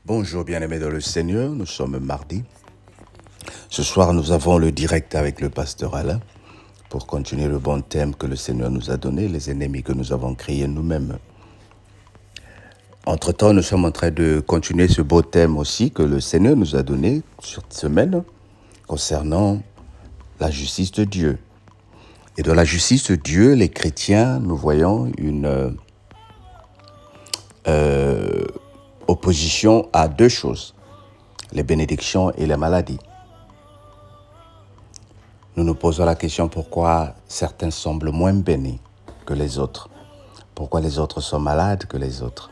Bonjour bien-aimés dans le Seigneur, nous sommes mardi. Ce soir, nous avons le direct avec le pasteur Alain pour continuer le bon thème que le Seigneur nous a donné, les ennemis que nous avons créés nous-mêmes. Entre-temps, nous sommes en train de continuer ce beau thème aussi que le Seigneur nous a donné cette semaine concernant la justice de Dieu. Et dans la justice de Dieu, les chrétiens, nous voyons une opposition à deux choses, les bénédictions et les maladies. Nous nous posons la question pourquoi certains semblent moins bénis que les autres. Pourquoi les autres sont malades que les autres.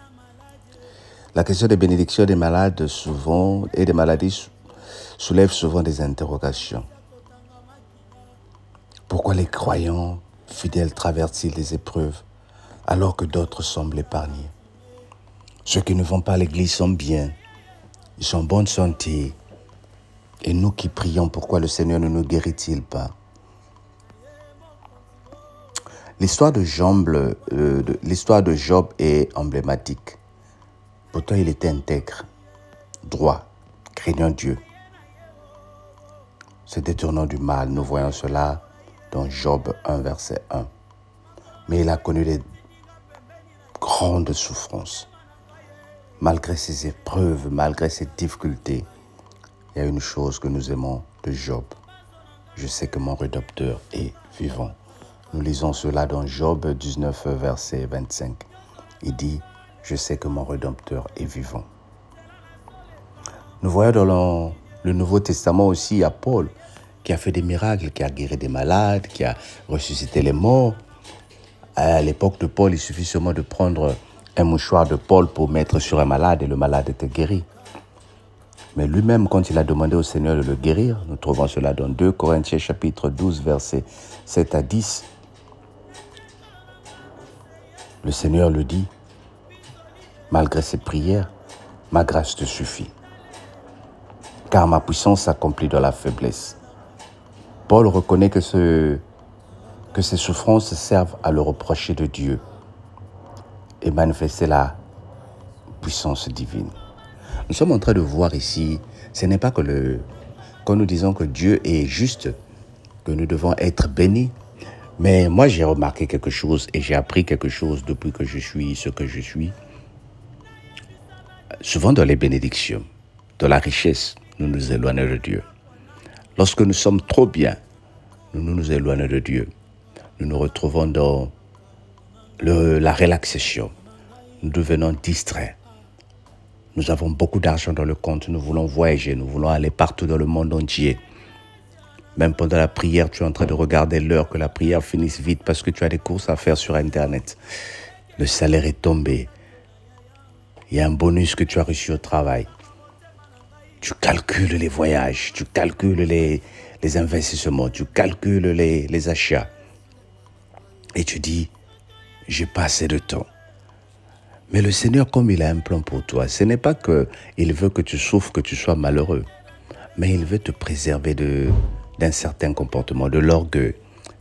La question des bénédictions des malades souvent et des maladies soulève souvent des interrogations. Pourquoi les croyants fidèles traversent-ils des épreuves alors que d'autres semblent épargnés? Ceux qui ne vont pas à l'église sont bien, ils sont en bonne santé. Et nous qui prions, pourquoi le Seigneur ne nous guérit-il pas? L'histoire de Job est emblématique. Pourtant, il était intègre, droit, craignant Dieu, se détournant du mal. Nous voyons cela dans Job 1, verset 1. Mais il a connu des grandes souffrances. Malgré ses épreuves, malgré ses difficultés, il y a une chose que nous aimons de Job. Je sais que mon Rédempteur est vivant. Nous lisons cela dans Job 19, verset 25. Il dit, je sais que mon Rédempteur est vivant. Nous voyons dans le Nouveau Testament aussi, il y a Paul qui a fait des miracles, qui a guéri des malades, qui a ressuscité les morts. À l'époque de Paul, il suffit seulement de prendre un mouchoir de Paul pour mettre sur un malade et le malade était guéri. Mais lui-même, quand il a demandé au Seigneur de le guérir, nous trouvons cela dans 2 Corinthiens chapitre 12, versets 7 à 10. Le Seigneur le dit, malgré ses prières, ma grâce te suffit, car ma puissance s'accomplit dans la faiblesse. Paul reconnaît que ces souffrances servent à le reprocher de Dieu et manifester la puissance divine. Nous sommes en train de voir ici, ce n'est pas que quand nous disons que Dieu est juste, que nous devons être bénis. Mais moi, j'ai remarqué quelque chose et j'ai appris quelque chose depuis que je suis ce que je suis. Souvent dans les bénédictions, dans la richesse, nous nous éloignons de Dieu. Lorsque nous sommes trop bien, nous nous éloignons de Dieu. Nous nous retrouvons dans la relaxation. Nous devenons distraits. Nous avons beaucoup d'argent dans le compte, nous voulons voyager, nous voulons aller partout dans le monde entier. Même pendant la prière, tu es en train de regarder l'heure que la prière finisse vite parce que tu as des courses à faire sur Internet. Le salaire est tombé. Il y a un bonus que tu as reçu au travail. Tu calcules les voyages, tu calcules les investissements, tu calcules les achats. Et tu dis, j'ai pas assez de temps. Mais le Seigneur, comme il a un plan pour toi, ce n'est pas qu'il veut que tu souffres, que tu sois malheureux, mais il veut te préserver d'un certain comportement, de l'orgueil,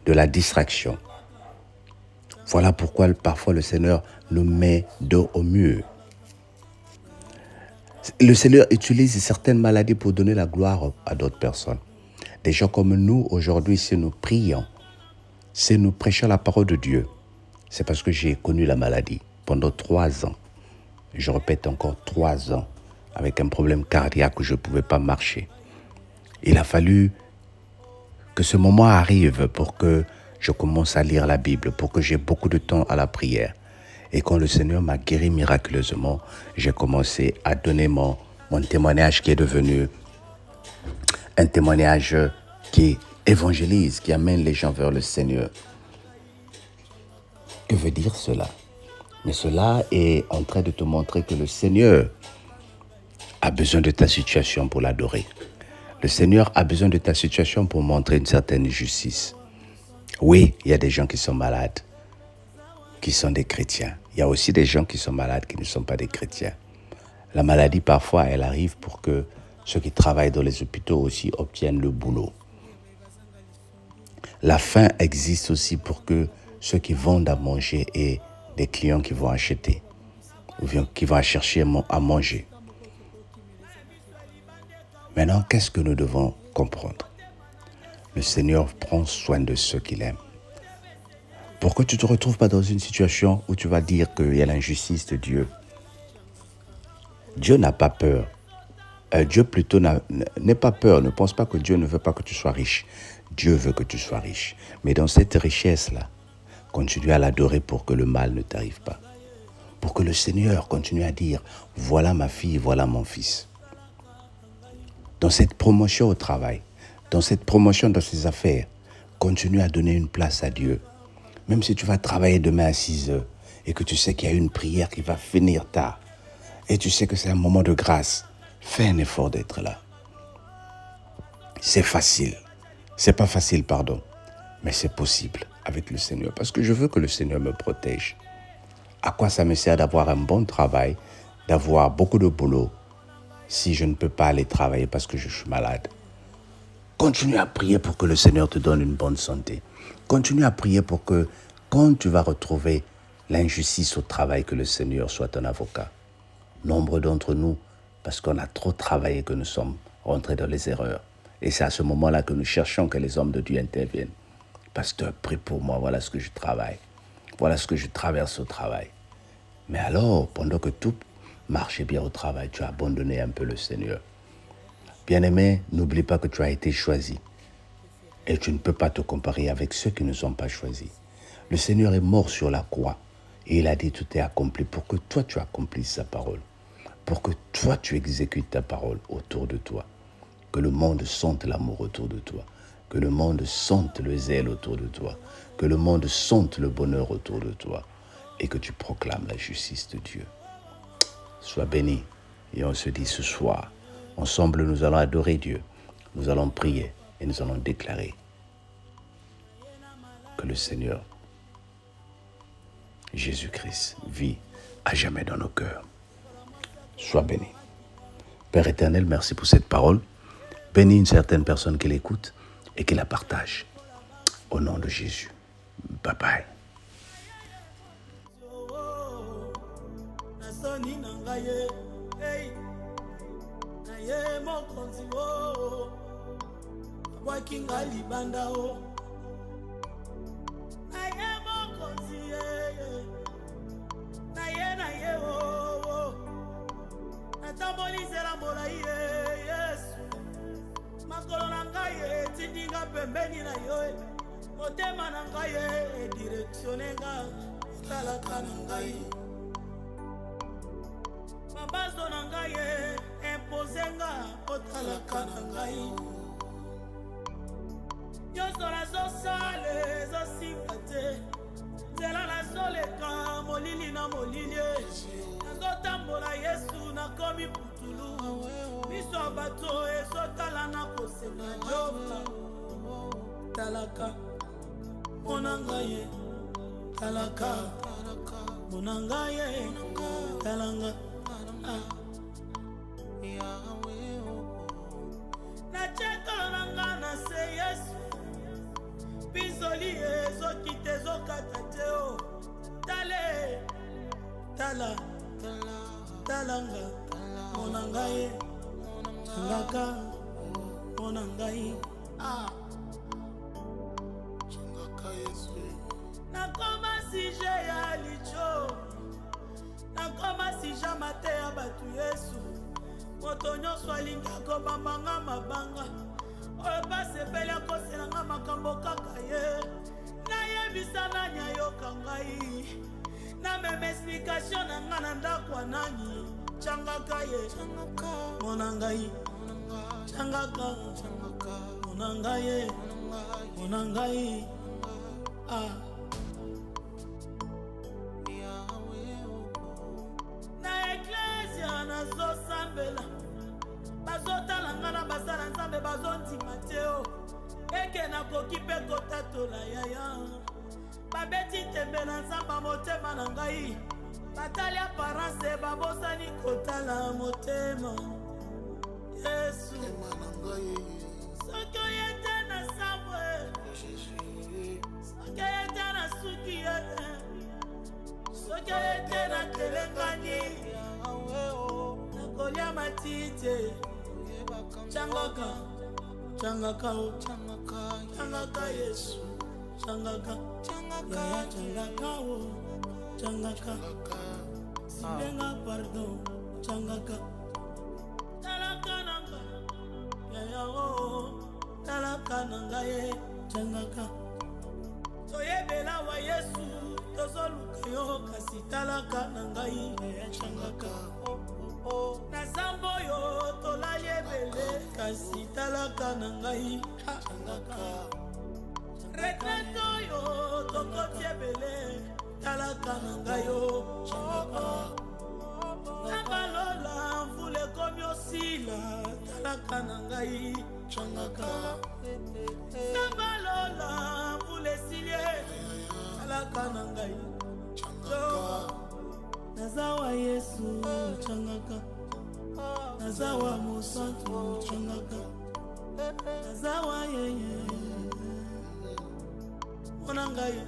de la distraction. Voilà pourquoi parfois le Seigneur nous met dos au mur. Le Seigneur utilise certaines maladies pour donner la gloire à d'autres personnes. Des gens comme nous, aujourd'hui, si nous prions, si nous prêchons la parole de Dieu, c'est parce que j'ai connu la maladie pendant 3 ans. Je répète encore 3 ans, avec un problème cardiaque où je ne pouvais pas marcher. Il a fallu que ce moment arrive pour que je commence à lire la Bible, pour que j'ai beaucoup de temps à la prière. Et quand le Seigneur m'a guéri miraculeusement, j'ai commencé à donner mon témoignage qui est devenu un témoignage qui évangélise, qui amène les gens vers le Seigneur. Que veut dire cela? Mais cela est en train de te montrer que le Seigneur a besoin de ta situation pour l'adorer. Le Seigneur a besoin de ta situation pour montrer une certaine justice. Oui, il y a des gens qui sont malades, qui sont des chrétiens. Il y a aussi des gens qui sont malades, qui ne sont pas des chrétiens. La maladie, parfois, elle arrive pour que ceux qui travaillent dans les hôpitaux aussi obtiennent le boulot. La faim existe aussi pour que ceux qui vendent à manger aient des clients qui vont acheter ou qui vont chercher à manger. Maintenant, qu'est-ce que nous devons comprendre? Le Seigneur prend soin de ceux qu'il aime. Pour que tu ne te retrouves pas dans une situation où tu vas dire qu'il y a l'injustice de Dieu. Dieu n'a pas peur. Dieu plutôt n'est pas peur. Ne pense pas que Dieu ne veut pas que tu sois riche. Dieu veut que tu sois riche. Mais dans cette richesse-là, continue à l'adorer pour que le mal ne t'arrive pas. Pour que le Seigneur continue à dire, voilà ma fille, voilà mon fils. Dans cette promotion au travail, dans cette promotion dans ses affaires, continue à donner une place à Dieu. Même si tu vas travailler demain à 6 heures et que tu sais qu'il y a une prière qui va finir tard et tu sais que c'est un moment de grâce, fais un effort d'être là. C'est facile. C'est pas facile, pardon. Mais c'est possible avec le Seigneur. Parce que je veux que le Seigneur me protège. À quoi ça me sert d'avoir un bon travail, d'avoir beaucoup de boulot, si je ne peux pas aller travailler parce que je suis malade? Continue à prier pour que le Seigneur te donne une bonne santé. Continue à prier pour que, quand tu vas retrouver l'injustice au travail, que le Seigneur soit ton avocat. Nombre d'entre nous, parce qu'on a trop travaillé, que nous sommes rentrés dans les erreurs. Et c'est à ce moment-là que nous cherchons que les hommes de Dieu interviennent. Pasteur, prie pour moi, voilà ce que je travaille. Voilà ce que je traverse au travail. Mais alors, pendant que tout marchait bien au travail, tu as abandonné un peu le Seigneur. Bien-aimé, n'oublie pas que tu as été choisi. Et tu ne peux pas te comparer avec ceux qui ne sont pas choisis. Le Seigneur est mort sur la croix. Et il a dit tout est accompli pour que toi tu accomplisses sa parole. Pour que toi tu exécutes ta parole autour de toi. Que le monde sente l'amour autour de toi. Que le monde sente le zèle autour de toi. Que le monde sente le bonheur autour de toi. Et que tu proclames la justice de Dieu. Sois béni. Et on se dit ce soir, ensemble nous allons adorer Dieu. Nous allons prier et nous allons déclarer que le Seigneur Jésus-Christ vit à jamais dans nos cœurs. Sois béni. Père éternel, merci pour cette parole. Bénis une certaine personne qui l'écoute et qui la partage. Au nom de Jésus. Bye bye. Natambolizela molai Yesu makolo na ngai etindinga pembeni na yo motema na ngai edirectionenga otalaka na ngai mabazo na ngai imposenga otalaka na ngai nyonso nazosala ezosimba te nzela nazoleka molili na molili nazotambola Yesu nakomi putulu miso bato ezotala na kosenga joba talaka monanga ye talaka monanga ye talanga na chekolo nanga na se Yesu bizoli ezokite ezokata te o tale tala talanga monanga ye talaka monanga ye nakoma sije ya licho nakoma sija mate ya batu Yesu moto nyonso alingi akobambanga mabanga oyo basepeli akoselanga makambo kaka ye nayebisa nani ayoka ngai na meme explication na nga na ndako ya nani changaka ye monanga ye changaka monanga ye monanga ye na eklesia nazosambela bazotala nga na basala nzambe bazondima te o eke nakoki mpe kotatola yaya babeti tembe na nzamba motema na ngai batali aparence babosani kotala motema Yesu soki oyete na sambwe soki oyete na suki soki oyete na telengani nakolia matite changaka changaka o changaka Yesu changaka changaka o changaka silenga pardon changaka talaka nanga yaya o talaka nanga ye changaka toyebela wa Yesu tozoluka yo kasi talaka nanga ye changaka nazambo yo tolali ebele kasi talaka na ngai retraite oyo tokoti ebele talaka na ngai yo nabalola mvula ekomi osila talaka na ngai nabalola mvula esilie talaka na ngai nazawa Yesu changaka nazawa mosantu changaka nazawa yeye monangaye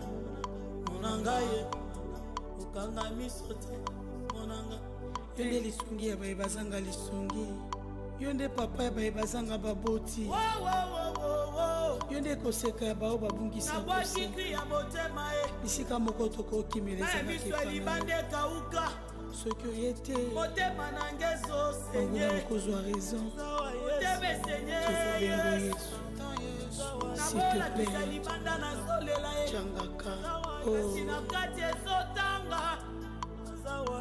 ukanga misote monanga yo nde lisungi ya baye bazanga lisungi yo nde papa ya baye bazanga baboti yo nde koseka ya bao babungisa nabwakikri ya motema bisika moko tokokimelezalibande kauka soki oye te motema nange ezosenye okozwa raison motema esenye Yesu nabolakisa libanda nazolela ye changaka kasi na kati ezotanga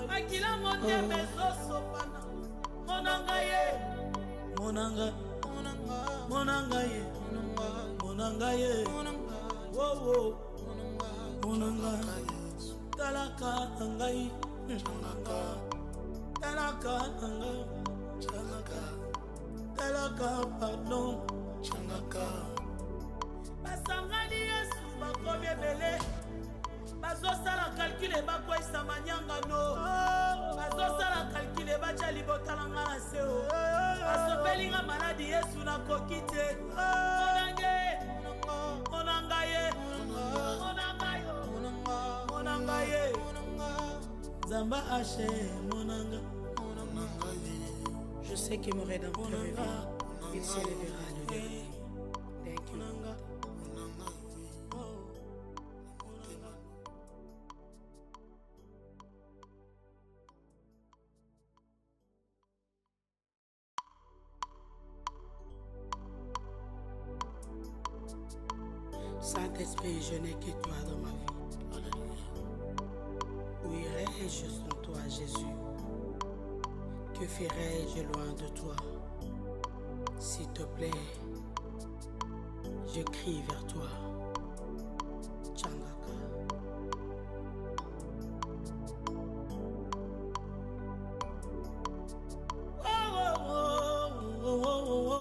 makila motema ezosopana monanga ye monanga ye monanga ye wowo monanga talaka na ngai talaka na ngai talaka pardon basangani Yesu bakomi ebele bazosala kalkule bakwesa manyangano bazosala kalkule batya libotalanga na se o basopelinga maladi Yesu nakoki te monanga ye Zamba Haché monanga je sais que mon rédempteur revient il s'élèvera le dernier thank you Saint-Esprit, je n'ai que toi dans ma vie. Où irai-je sans toi, Jésus? Que ferai-je loin de toi? S'il te plaît, je crie vers toi.